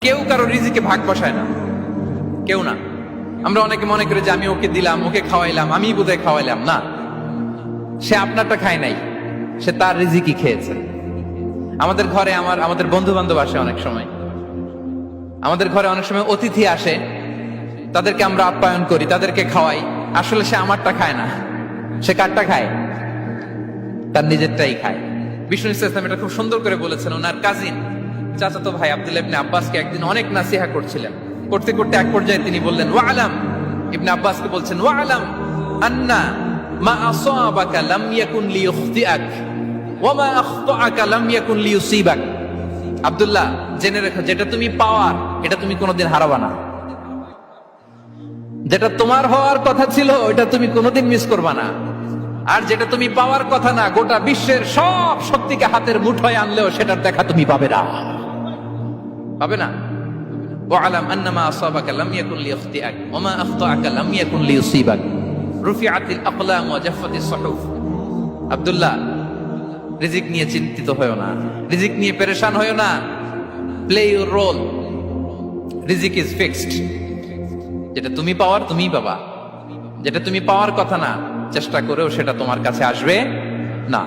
কেউ কারো রিজিকে ভাগ বসায় না, কেউ না। আমরা অনেকে মনে করি যে আমি ওকে দিলাম, ওকে খাওয়াইলাম, আমি বোধহয় খাওয়াইলাম। না, সে আপনারটা খায় নাই, সে তার রিজিকই খেয়েছে। আমাদের ঘরে আমাদের বন্ধু বান্ধব আসে অনেক সময়, আমাদের ঘরে অনেক সময় অতিথি আসে, তাদেরকে আমরা আপ্যায়ন করি, তাদেরকে খাওয়াই। আসলে সে আমারটা খায় না, সে কারটা খায়? তার নিজেরটাই খায়। বিষ্ণু ইসলাম এটা খুব সুন্দর করে বলেছেন। ওনার কাজিন চাচাতো ভাই আব্দুল্লাহ ইবনে আব্বাসকে একদিন অনেক নাসিহা করছিলেন। করতে করতে এক পর্যায়ে তিনি বললেন, ওয়ালাম, ইবনে আব্বাসকে বলছেন, ওয়ালাম আন্না মা আসাবাকা লাম ইয়াকুন লিইখতিআক ওয়া মা আখতাআকা লাম ইয়াকুন লিইউসিবাক। আব্দুল্লাহ, জেনে রেখো, যেটা তুমি পাওয়ার এটা তুমি কোনোদিন হারাবা না। যেটা তোমার হওয়ার কথা ছিল ওটা তুমি কোনোদিন মিস করবা না। আর যেটা তুমি পাওয়ার কথা না, গোটা বিশ্বের সব শক্তিকে হাতের মুঠোয় আনলেও সেটার দেখা তুমি পাবে না, পাবে না। ওয়ালাম আন্নামা আসাবাকা লাম ইয়াকুন লিইখতিআক ওয়া মা আখতাআকা লাম ইয়াকুন লিইউসিবাক রুফিআতিল আকলাম ওয়া জাফফাতিস সুহুফ। আব্দুল্লাহ, রিজিক নিয়ে চিন্তিত হয়ো না, রিজিক নিয়ে পেরেশান হয়ো না। প্লে ইউর রোল, রিজিক ইজ ফিক্সড। যেটা তুমি পাওয়ার তুমিই পাবা, যেটা তুমি পাওয়ার কথা না চেষ্টা করেও সেটা তোমার কাছে আসবে না।